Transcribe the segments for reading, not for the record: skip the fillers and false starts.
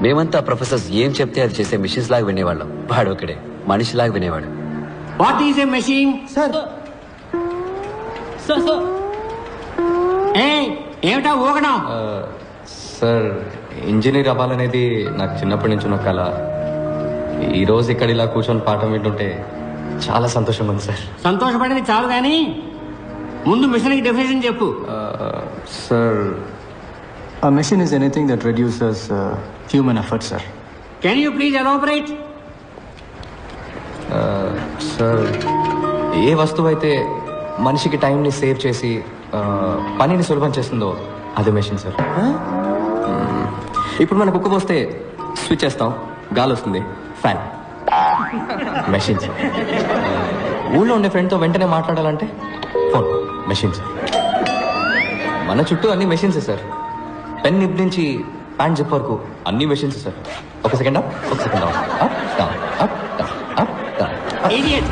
మేమంతా ప్రొఫెసర్స్ ఏం చెప్తే అది చేసే మిషన్స్ లాగా వినేవాళ్ళం. వాడు ఒకడే మనిషిలాగా వినేవాడు. What is a machine? Sir ఏమిటా ఊగడం? సార్ ఇంజనీర్ అవ్వాలనేది నాకు చిన్నప్పటి నుంచి ఉన్న కళ. ఈరోజు ఇక్కడ ఇలా కూర్చొని పాఠం వింటుంటే చాలా సంతోషంగా ఉంది సార్. సంతోషపడేది చాలు కానీ ముందు మిషన్కి డెఫినేషన్ చెప్పు. Sir A machine is anything that reduces human effort, sir. Can you please elaborate? Sir ఏ వస్తువు అయితే మనిషికి టైంని సేవ్ చేసి పనిని సులభం చేస్తుందో అది మెషిన్ సార్. ఇప్పుడు మన కుక్క పోస్తే స్విచ్ చేస్తాం, గాలి వస్తుంది, ఫ్యాన్. Machine sir. ఊళ్ళో ఉండే ఫ్రెండ్తో వెంటనే మాట్లాడాలంటే ఫోన్, మెషిన్ సార్. మన చుట్టూ అన్ని మెషిన్సే సార్. పెన్ నిప్ నుంచి ప్యాంట్ జిప్ వరకు అన్ని మెషిన్స్ సార్. ఒక సెకండ్ అప్, ఒక second up, up down, up down, up down. Idiot.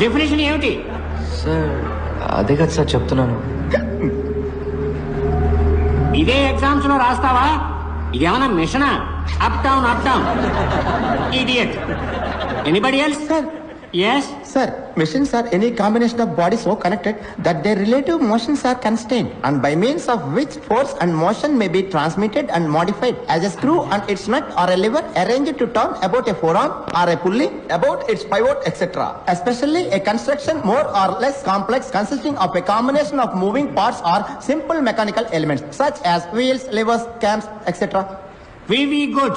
Definition ఏమిటి? సార్ అదే కదా సార్ చెప్తున్నాను. ఇదే ఎగ్జామ్స్ లో రాస్తావా? ఇదేమన్నా మిషనా? Up down up down. Idiot. Anybody else? Sir. Yes. Sir, machines are any combination of bodies so connected that their relative motions are constrained and by means of which force and motion may be transmitted and modified as a screw and its nut or a lever arranged to turn about a forearm or a pulley about its pivot, etc. Especially a construction more or less complex consisting of a combination of moving parts or simple mechanical elements such as wheels, levers, cams, etc. Very good.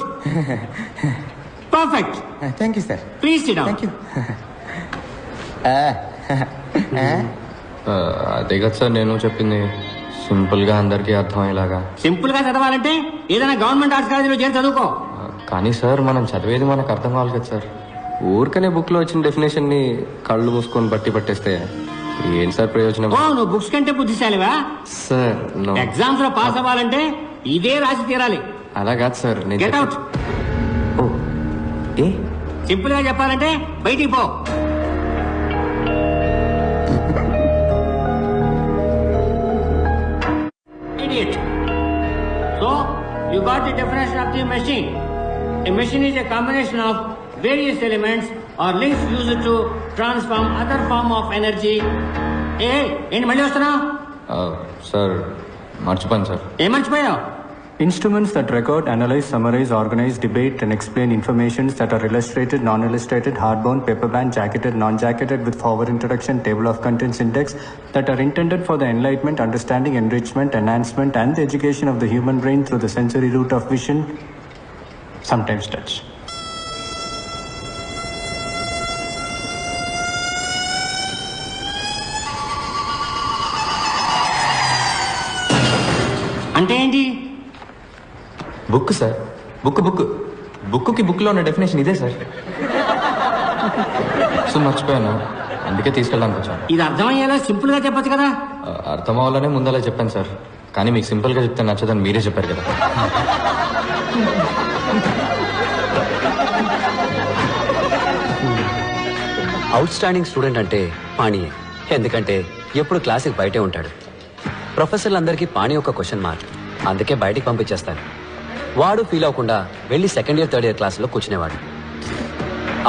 Perfect. Thank you, sir. Please sit down. Thank you. అదే కదా sir నేను చెప్పింది, సింపుల్గా అందరికీ అర్థమయ్యేలాగా. Simple గా చదవాలంటే ఏదైనా గవర్నమెంట్ ఆర్ట్స్ కాలేజీలో చేరి చదువుకో. కానీ సార్ మనం చదివేది మనకు అర్థం కావాలి కదా సార్. ఊరికనే బుక్లో వచ్చిన డెఫినేషన్ని కళ్ళు మూసుకొని బట్టి పట్టేస్తే ఏం సార్ ప్రయోజనం? ఓ, నువ్వు బుక్స్ కంటే బుద్ధిశాలివా? సార్ ఎగ్జామ్స్ లో పాస్ అవ్వాలంటే ఇదే రాసి తీరాలి. అలా కాదు సార్. Get out. ఓ ఏ సింపుల్ గా చెప్పాలంటే బయటికి పో. Idiot. So, you got the definition of the machine. A machine is a combination of various elements or links used to transform other form of energy. ఏంటి మళ్ళీ వస్తున్నావు? సార్ మర్చిపోయాను సార్. ఏం మర్చిపోయావు? Instruments that record, analyze, summarize, organize, debate, and explain informations that are illustrated, non-illustrated, hardbound, paperbound, jacketed, non-jacketed, with forward introduction, table of contents index, that are intended for the enlightenment, understanding, enrichment, enhancement, and the education of the human brain through the sensory route of vision, sometimes touch. అంటే ఏంటి? Book sir. బుక్కి బుక్లో ఉన్న definition ఇదే sir. So మర్చిపోయాను, అందుకే తీసుకెళ్ళడానికి వచ్చాను. ఇది అర్థమయ్యేలా సింపుల్ గా చెప్పొచ్చు కదా. అర్థం అవ్వాలనే ముందలా చెప్పాను సార్. కానీ మీకు సింపుల్గా చెప్తే నచ్చదని మీరే చెప్పారు కదా. అవుట్ స్టాండింగ్ స్టూడెంట్ అంటే పాణియే. ఎందుకంటే ఎప్పుడు క్లాస్కి బయటే ఉంటాడు. ప్రొఫెసర్లందరికీ పాణి ఒక క్వశ్చన్ మార్క్, అందుకే బయటికి పంపించేస్తాను. వాడు ఫీల్ అవ్వకుండా వెళ్ళి సెకండ్ ఇయర్ థర్డ్ ఇయర్ క్లాసులో కూర్చునేవాడు.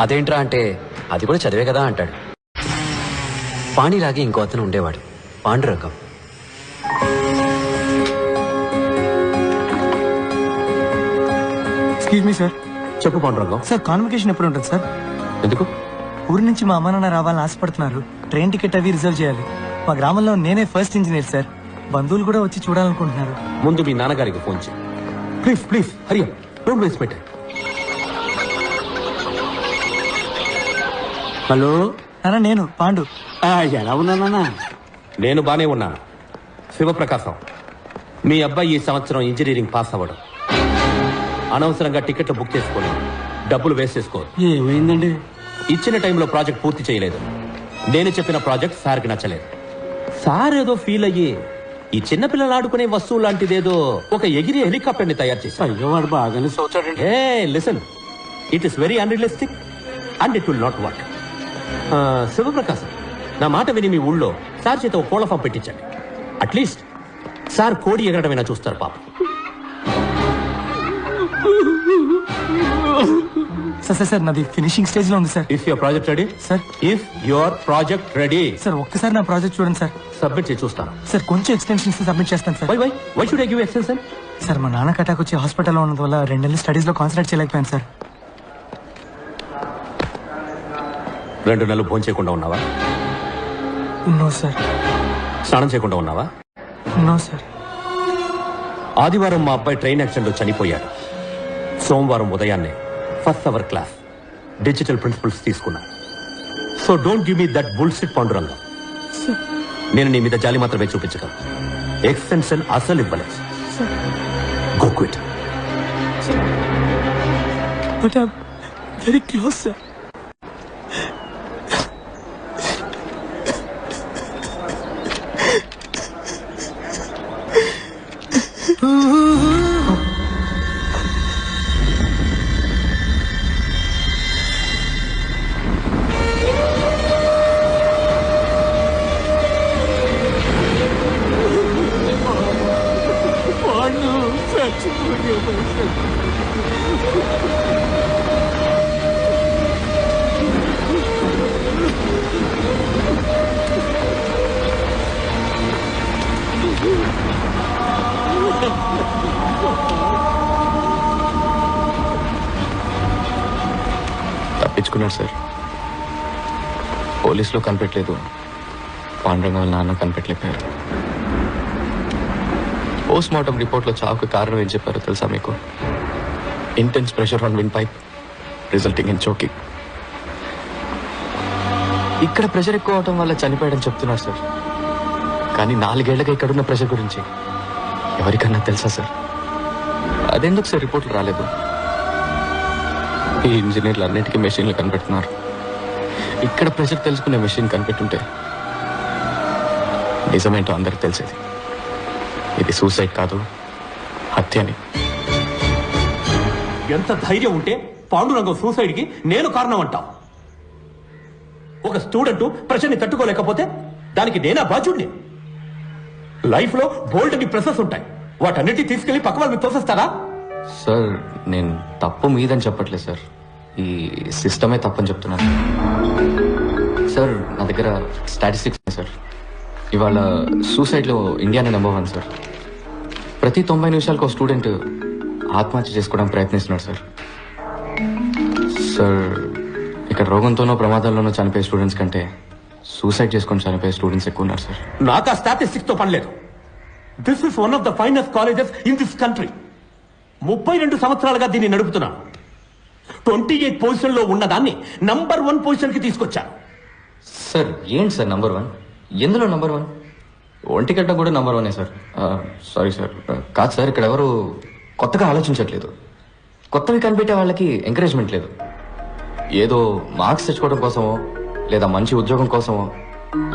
అదేంట్రా అంటే అది కూడా చదివే కదా అంటాడు. పాణిలాగే ఇంకో అతను ఉండేవాడు, పాండురంగం. Excuse me sir. చెప్పు పాండురంగం. సార్ కాన్వకేషన్ ఎప్పుడు ఉంటుంది సార్? ఎందుకు? ఊరి నుంచి మా అమ్మ నాన్న రావాలని ఆశపడుతున్నారు. ట్రైన్ టికెట్ అవి రిజర్వ్ చేయాలి. మా గ్రామంలో నేనే ఫస్ట్ ఇంజనీర్ సార్. బంధువులు కూడా వచ్చి చూడాలనుకుంటున్నారు. ముందు మీ నాన్నగారికి ఫోన్ చేయి. Please Hari up, don't waste my time. Hello నాన్న, నేను పాండు. ఎలా ఉన్నానా? నేను బానే ఉన్నాను. శివప్రకాశం, మీ అబ్బాయి ఈ సంవత్సరం ఇంజనీరింగ్ పాస్ అవ్వడం, అనవసరంగా టికెట్లు బుక్ చేసుకోలేదు, డబ్బులు వేస్ట్ చేసుకోదు. ఏమైందండి? ఇచ్చిన టైంలో ప్రాజెక్ట్ పూర్తి చేయలేదు. నేను చెప్పిన ప్రాజెక్ట్ సార్కి నచ్చలేదు. సార్ ఏదో ఫీల్ అయ్యి ఈ చిన్నపిల్లలు ఆడుకునే వస్తువు లాంటిదేదో ఒక ఎగిరి హెలికాప్టర్ ని తయారు చేశారు. అయ్యో, వాడు బాగానే చూచాడండి. Listen, it is very unrealistic and it will not work. Sivaprakasam, నా మాట విని మీ ఊళ్ళో సార్ చేత ఒక కోళ్ల ఫామ్ పెట్టించండి. అట్లీస్ట్ సార్ కోడి ఎగరడమైనా చూస్తారు పాపం. సార్ నాది ఫినిషింగ్ స్టేజ్ లో ఉంది sir. If your project ready sir. If your project ready sir ఒక్కసారి నా ప్రాజెక్ట్ చూడండి సార్. సబ్మిట్ చేసి చూస్తాను. సార్ కొంచెం ఎక్స్టెన్షన్స్ సబ్మిట్ చేస్తాను sir. Why should I give extension? Sir మా నాన్నకి అటాక్ వచ్చి హాస్పిటల్లో ఉన్నందు వల్ల 2 నెలలు స్టడీస్ లో కాన్సన్ట్రేట్ చేయలేకపోయాను సార్. 2 నెలలు భోజనం చేయకుండా ఉన్నావా? No sir. స్నానం చేయకుండా ఉన్నావా? No sir. ఆదివారం మా అబ్బాయి ట్రైన్ యాక్సిడెంట్ లో చనిపోయాడు. సోమవారం ఉదయాన్నే first hour class digital principles తీసుకున్నా. So don't give me that bullshit Pandurangam. నేను నీ మీద జాలి మాత్రమే చూపించగలను. ఎక్స్టెన్షన్ అసలు ఇవ్వలేదు. Go quit. But I very close sir. తప్పించుకున్నాడు సార్. పోలీసులో కనిపెట్టలేదు, పాండురంగం వాళ్ళ నాన్న కనిపెట్టలేకపోయారు. పోస్ట్ మార్టం రిపోర్ట్లో చావుకు కారణం ఏం చెప్పారో తెలుసా మీకు? Intense pressure on wind pipe resulting in choking. ఇక్కడ ప్రెషర్ ఎక్కువ అవటం వల్ల చనిపోయాడని చెప్తున్నారు సార్. కానీ 4 ఏళ్లగా ఇక్కడున్న ప్రెషర్ గురించి ఎవరికన్నా తెలుసా సార్? అదెందుకు సార్ రిపోర్ట్లు రాలేదు? ఈ ఇంజనీర్లు అన్నిటికీ మెషిన్లు కనిపెడుతున్నారు. ఇక్కడ ప్రెషర్ తెలుసుకునే మెషిన్ కనిపెట్టుంటే నిజమేంటో అందరికి తెలిసేది. ఇది సూసైడ్ కాదు, హత్యని. ఎంత ధైర్యం ఉంటే పాండురంగం సూసైడ్ కి నేను కారణం అంటావు? ఒక స్టూడెంట్ ప్రెషర్ ని తట్టుకోలేకపోతే దానికి నేనా బాధ్యుడిని? లైఫ్ లో బోల్డ్ అని ప్రెసెస్ ఉంటాయి, వాటన్నిటి తీసుకెళ్లి పక్క వాళ్ళకి తోసేస్తారా? సార్ నేను తప్పు మీదని చెప్పట్లేదు సార్, ఈ సిస్టమే తప్పని చెప్తున్నాను సార్. నా దగ్గర స్టాటిస్టిక్స్ ఉన్నాయి సార్. ఇవాళ సూసైడ్లో ఇండియానే నెంబర్ 1 సార్. ప్రతి 90 నిమిషాలకు ఒక స్టూడెంట్ ఆత్మహత్య చేసుకోవడానికి ప్రయత్నిస్తున్నాడు సార్. సార్ ఇక్కడ రోగంతోనో ప్రమాదాల్లోనో చనిపోయే స్టూడెంట్స్ కంటే సూసైడ్ చేసుకొని చనిపోయే స్టూడెంట్స్ ఎక్కువ ఉన్నారు సార్. నాకు ఆ స్టాటిస్టిక్స్ తో పని లేదు. This is one of the finest colleges in this country. 32 సంవత్సరాలుగా దీన్ని నడుపుతున్నాను. 28 పొజిషన్ లో ఉన్నదాన్ని నంబర్ 1 పొజిషన్ కి తీసుకొచ్చాను. సార్ ఏంటి సార్ నంబర్ 1? ఎందులో నంబర్ 1? ఒంటిగడ్డ కూడా నంబర్ 1 సార్. సారీ సార్, కాదు సార్, ఇక్కడ ఎవరు కొత్తగా ఆలోచించట్లేదు. కొత్తవి కనిపెట్టే వాళ్ళకి ఎంకరేజ్మెంట్ లేదు. ఏదో మార్క్స్ తెచ్చుకోవడం కోసమో, లేదా మంచి ఉద్యోగం కోసమో,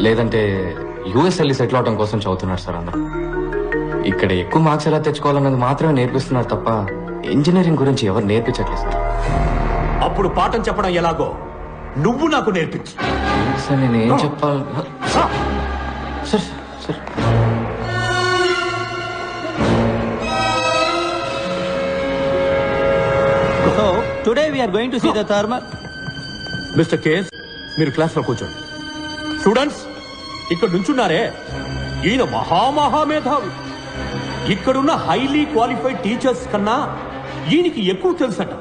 లేదంటే యూఎస్ వెళ్ళి సెటిల్ అవడం కోసం చదువుతున్నారు సార్ అందరూ. ఇక్కడ ఎక్కువ మార్క్స్ ఎలా తెచ్చుకోవాలన్నది మాత్రమే నేర్పిస్తున్నారు తప్ప ఇంజనీరింగ్ గురించి ఎవరు నేర్పించట్లేదు సార్. అప్పుడు పాఠం చెప్పడం ఎలాగో నువ్వు నాకు నేర్పించు. సార్ నేను ఏం చెప్పాలి sir? Sir So, today we are going to see the thermal. Mister case, మీరు క్లాస్ లో కూర్చోండి. స్టూడెంట్స్ ఇక్కడ నుంచున్నారే, ఈయన మహామహామేధావి. ఇక్కడున్న హైలీ క్వాలిఫైడ్ టీచర్స్ కన్నా ఈయనకి ఎక్కువ తెలుసట.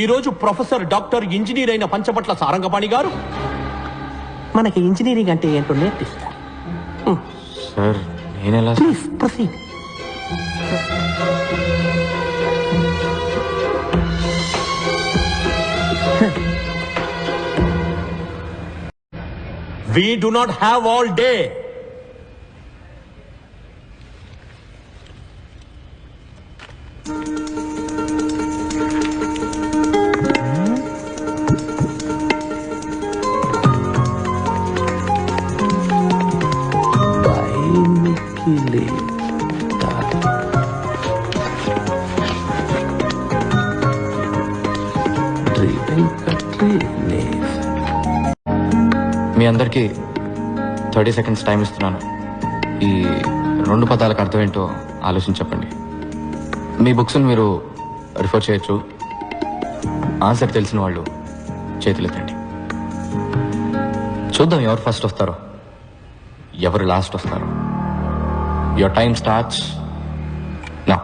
ఈ రోజు ప్రొఫెసర్ డాక్టర్ ఇంజనీర్ అయిన పంచపట్ల సారంగపాణి గారు మనకి ఇంజనీరింగ్ అంటే ఏంటో నేర్పిస్తారు. సార్ నేనెలా please proceed. We do not have all day. మీ అందరికీ 30 సెకండ్స్ టైం ఇస్తున్నాను. ఈ 2 పదాలకు అర్థం ఏంటో ఆలోచించి చెప్పండి. మీ బుక్స్ని మీరు రిఫర్ చేయొచ్చు. ఆన్సర్ తెలిసిన వాళ్ళు చేతులెత్తండి. చూద్దాం ఎవరు ఫస్ట్ వస్తారో, ఎవరు లాస్ట్ వస్తారో. Your time starts now.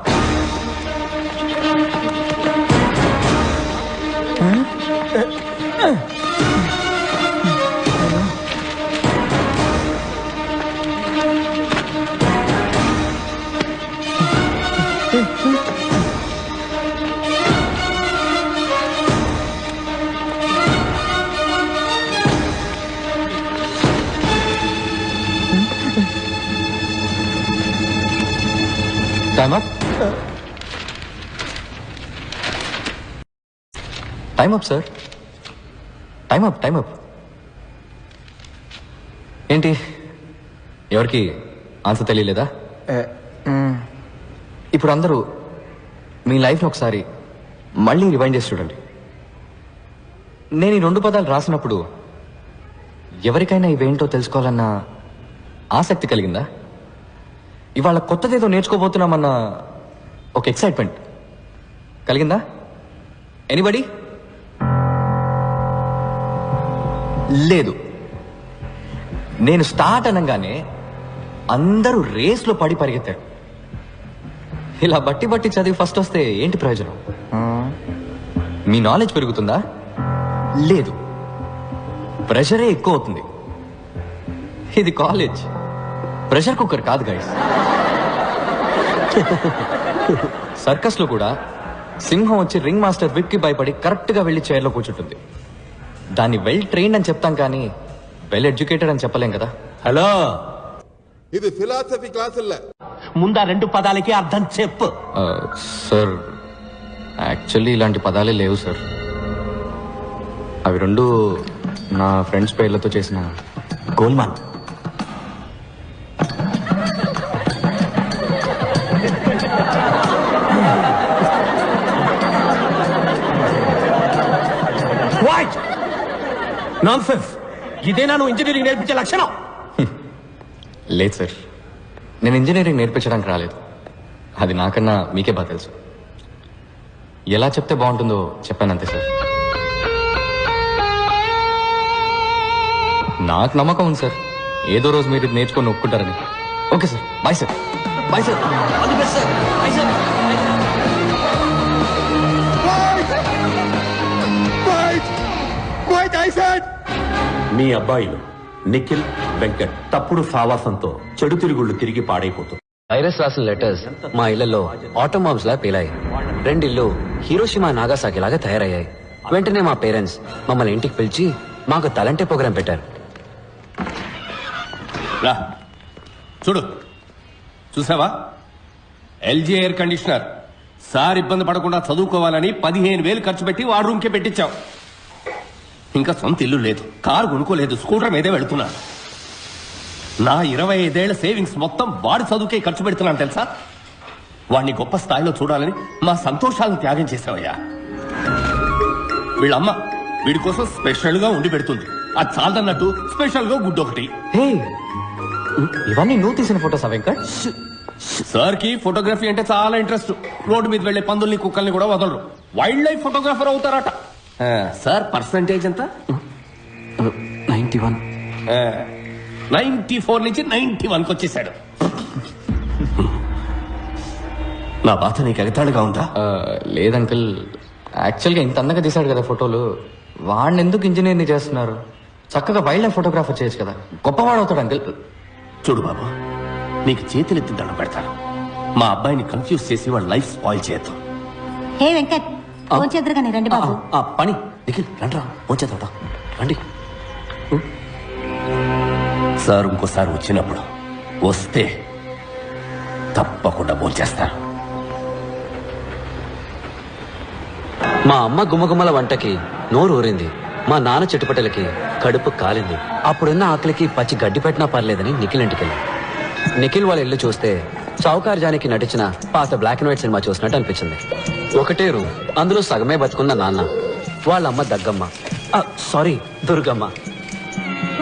Time up. Time up, sir. Time up, time up. ఏంటి ఎవరికి ఆన్సర్ తెలియలేదా? ఇప్పుడు అందరూ మీ లైఫ్ని ఒకసారి మళ్ళీ రివైండ్ చేసి చూడండి. నేను ఈ 2 పదాలు రాసినప్పుడు ఎవరికైనా ఇవేంటో తెలుసుకోవాలన్న ఆసక్తి కలిగిందా? ఇవాళ కొత్తదేదో నేర్చుకోబోతున్నామన్న ఒక ఎక్సైట్మెంట్ కలిగిందా? ఎనీబడి? లేదు. నేను స్టార్ట్ అనగానే అందరూ రేస్లో పడి పరిగెత్తారు. ఇలా బట్టి బట్టి చదివి ఫస్ట్ వస్తే ఏంటి ప్రయోజనం? మీ నాలెడ్జ్ పెరుగుతుందా? లేదు, ప్రెషరే ఎక్కువ అవుతుంది. ఇది కాలేజ్, ప్రెషర్ కుక్కర్ కాదు గైస్. సర్కస్ లో కూడా సింహం వచ్చి రింగ్ మాస్టర్ విప్ కి భయపడి కరెక్ట్ గా వెళ్లి చైర్లో కూర్చుంటుంది. దాన్ని వెల్ ట్రైన్డ్ అని చెప్తాం కానీ వెల్ ఎడ్యుకేటెడ్ అని చెప్పలేం కదా. హలో, ఇది ఫిలాసఫీ క్లాసుల ముందా 2 పదాలకి అర్థం చెప్పు. సార్ యాక్చువల్లీ ఇలాంటి పదాలే లేవు సార్. అవి 2 నా ఫ్రెండ్స్ పేర్లతో చేసిన గోల్మాల్. నాన్సెన్స్. ఇదేనా నువ్వు ఇంజనీరింగ్ నేర్పించే లక్షణం? లేదు సార్, నేను ఇంజనీరింగ్ నేర్పించడానికి రాలేదు. అది నాకన్నా మీకే బాగా తెలుసు. ఎలా చెప్తే బాగుంటుందో చెప్పానంతే సార్. నాకు నమ్మకం ఉంది సార్, ఏదో రోజు మీరు ఇది నేర్చుకొని ఒప్పుకుంటారని. Okay sir, bye sir. Bye sir. All the best sir. Bye sir. మీ అబ్బాయిలు నిఖిల్, వెంకట్ తప్పుడు సావాసంతో చెడు తిరుగుళ్ళు తిరిగి పాడైపోతుంది. వైరస్ రాసిన లెటర్స్ మా ఇళ్లలో ఆటో బాంబ్స్ లా పేలాయి. 2 ఇళ్ళు హీరోషిమా నాగాసాకి లాగా తయారయ్యాయి. వెంటనే మా పేరెంట్స్ మమ్మల్ని ఇంటికి పిలిచి మాకు తలంటే ప్రోగ్రాం పెట్టారు. రా చూడు, చూసావా? LG air conditioner. సార్ ఇబ్బంది పడకుండా చదువుకోవాలని 15,000 ఖర్చు పెట్టి వాడు రూమ్కే పెట్టించావు. ఇంకా సొంత ఇల్లు లేదు, కారు కొనుక్కోలేదు, స్కూటర్ మీదే వెళుతున్నా. నా 25 ఏళ్ల సేవింగ్స్ మొత్తం వాడి చదువుకే ఖర్చు పెడుతున్నాను తెలుసా? వాడిని గొప్ప స్థాయిలో చూడాలని మా సంతోషాలను త్యాగం చేసావయ్యా. వీళ్ళమ్మ వీడి కోసం స్పెషల్ గా ఉండి పెడుతుంది. అది చాలదన్నట్టు స్పెషల్ గా గుడ్డు ఒకటి. హే, ఇవన్నీ నువ్వు తీసిన ఫోటోస్ వెంకట్? సార్ కి ఫోటోగ్రఫీ అంటే చాలా ఇంట్రెస్ట్. రోడ్డు మీద వెళ్లే పందుల్ని, కుక్కల్ని కూడా వదలరు. వైల్డ్ లైఫ్ ఫోటోగ్రాఫర్ అవుతారట. సార్ పర్సంటేజ్ ఎంత? 91. 94 నుంచి 91కి వచ్చేసాడు. నా బాధ నీకు ఎగతాళిగా ఉందా? లేదంకుల్, యాక్చువల్గా ఇంత అందంగా తీశాడు కదా ఫోటోలు, వాడిని ఎందుకు ఇంజనీర్ని చేస్తున్నారు? చక్కగా వైల్డ్ లైఫ్ ఫోటోగ్రాఫర్ చేయొచ్చు కదా, గొప్పవాడు అవుతాడు అంకుల్. చూడు బాబు, నీకు చేతులెత్తి దండం పెడతాను. మా అబ్బాయిని కన్ఫ్యూజ్ చేసి వాడు లైఫ్ స్పాయిల్ చేయొద్దు. హే వెంకట్, ఫోన్ చేద్దరు కానీ రండి బాబు. పని నిఖిల్ రండి, వచ్చేద్దాం రండి. సార్ ఇంకోసారి వచ్చినప్పుడు వస్తే తప్పకుండా భోంచేస్తాను. మా అమ్మ గుమ్మగుమ్మల వంటకి నోరు ఊరింది. మా నాన్న చెట్టుపట్టలకి కడుపు కాలింది. అప్పుడున్న ఆకలికి పచ్చి గడ్డి పెట్టినా పర్లేదని నిఖిల్ ఇంటికెళ్ళి. నిఖిల్ వాళ్ళ ఇల్లు చూస్తే చౌకార్ జానికి నటించిన పాత బ్లాక్ అండ్ వైట్ సినిమా చూసినట్టు అనిపించింది. ఒకటే రూమ్, అందులో సగమే బతుకున్న నాన్న, వాళ్ళమ్మ దగ్గమ్మ, సారీ దుర్గమ్మ,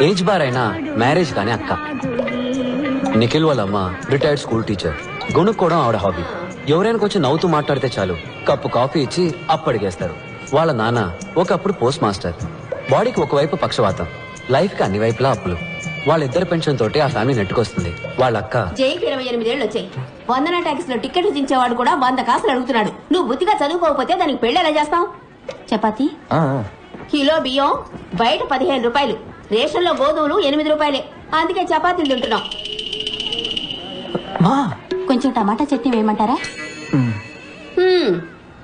ఏజ్ బార్ అయినా మ్యారేజ్ కానీ అక్క. నిఖిల్ వాళ్ళమ్మ రిటైర్డ్ స్కూల్ టీచర్, గొనుక్కోవడం ఆవిడ హాబీ. ఎవరైనా కొంచెం నవ్వుతూ మాట్లాడితే చాలు కప్పు కాఫీ ఇచ్చి అప్పడిగేస్తారు. వాళ్ళ నాన్న ఒకప్పుడు పోస్ట్ మాస్టర్. బాడీకి ఒకవైపు పక్షవాతం, లైఫ్ కి అన్ని వైపులా అప్పులు. వాళ్ళిద్దరి పెన్షన్ తోటి ఆ ఫ్యామిలీ నెట్టుకొస్తుంది. వాళ్ళ అక్క జైకి 28 ఏళ్ళు వచ్చాయి. వందన ట్యాక్స్ లో టికెట్లు దించేవాడు కూడా 100 కాసులు అడుగుతున్నాడు. నువ్వు బుద్ధిగా చదువుకోకపోతే దానికి పెళ్లి ఎలా చేస్తావు? చపాతి కిలో బియ్యం బయట 15 రూపాయలు, రేషన్ లో గోధుమలు 8 రూపాయలే. అందుకే చపాతీలు తింటున్నాం. కొంచెం టమాటా చట్నీ వేయమంటారా?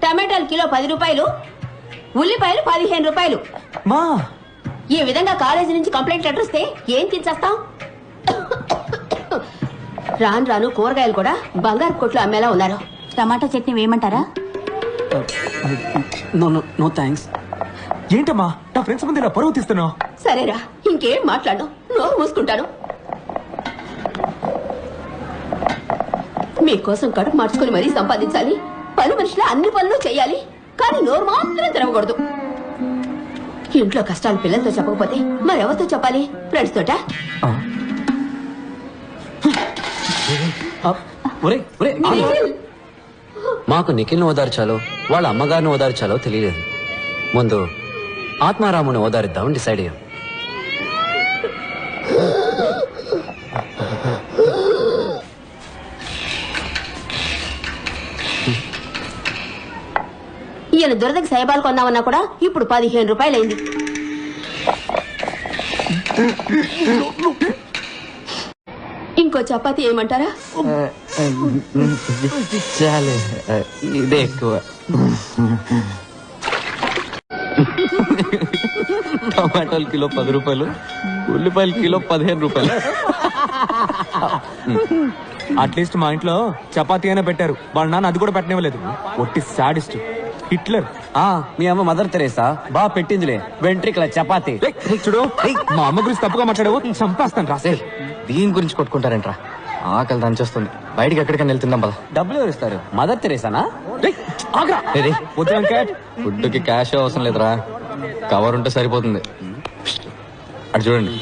టమాటాలు కిలో 10 రూపాయలు, ఉల్లిపాయలు 15 రూపాయలు. ఈ విధంగా కాలేజీ నుంచి కంప్లైంట్ లెటర్ వస్తే ఏం తినేస్తాం? రాను రాను కూరగాయలు కూడా బంగారు కొట్లు అమ్మేలా ఉన్నారు. టమాటా చట్నీ వేయమంటారా? No thanks. ఏంటమ్మా నా ఫ్రెండ్స్ ముందు ఇలా పరువు తీస్తున్నావు? సరేరా, ఇంకేం మాట్లాడు, నోరు మూసుకుంటాను. మీకోసం కడుపు మార్చుకుని మరీ సంపాదించాలి, పని మనుషులు అన్ని పనులు చేయాలి, కానీ నోరు మాత్రం తెరవకూడదు. ఇంట్లో కష్టాలు పిల్లలతో చెప్పకపోతే మరెవరితో చెప్పాలి? ఫ్రెండ్స్ తోట? మాకు నిఖిల్ని ఓదార్చాలో వాళ్ళ అమ్మగారిని ఓదార్చాలో తెలియలేదు. ముందు ఆత్మారాముని ఓదారిద్దామని డిసైడ్ అయ్యాం. ఈయన దురదకి సైబాలు కొందామన్నా కూడా ఇప్పుడు 15 రూపాయలైంది. ఇంకో చపాతీ ఏమంటారా? చాలే, ఇదే ఎక్కువ. టమాటాలు కిలో 10 రూపాయలు, ఉల్లిపాయలు కిలో 15 రూపాయలు. అట్లీస్ట్ మా ఇంట్లో చపాతీ అయినా పెట్టారు, వాళ్ళ నాన్న అది కూడా పెట్టనివ్వలేదు. ఒట్టి సాడిస్ట్ హిట్లర్. మీ అమ్మ మదర్ తెరేసా బాగా పెట్టిందిలే వెంట్రికల చపాతీ. చూడు, మా అమ్మ గురించి తప్పుగా మాట్లాడావు, చంపేస్తాను. రాసే దీని గురించి కొట్టుకుంటారంట్రా. ఆకలి దంచేస్తుంది, బయటికి ఎక్కడికైనా వెళ్తుందాం పద. డబ్బులు ఎవరు ఇస్తారు? మదర్ తెరేసానా? ఫుడ్కి క్యాష్ అవసరం లేదురా, కవర్ ఉంటే సరిపోతుంది. అటు చూడండి.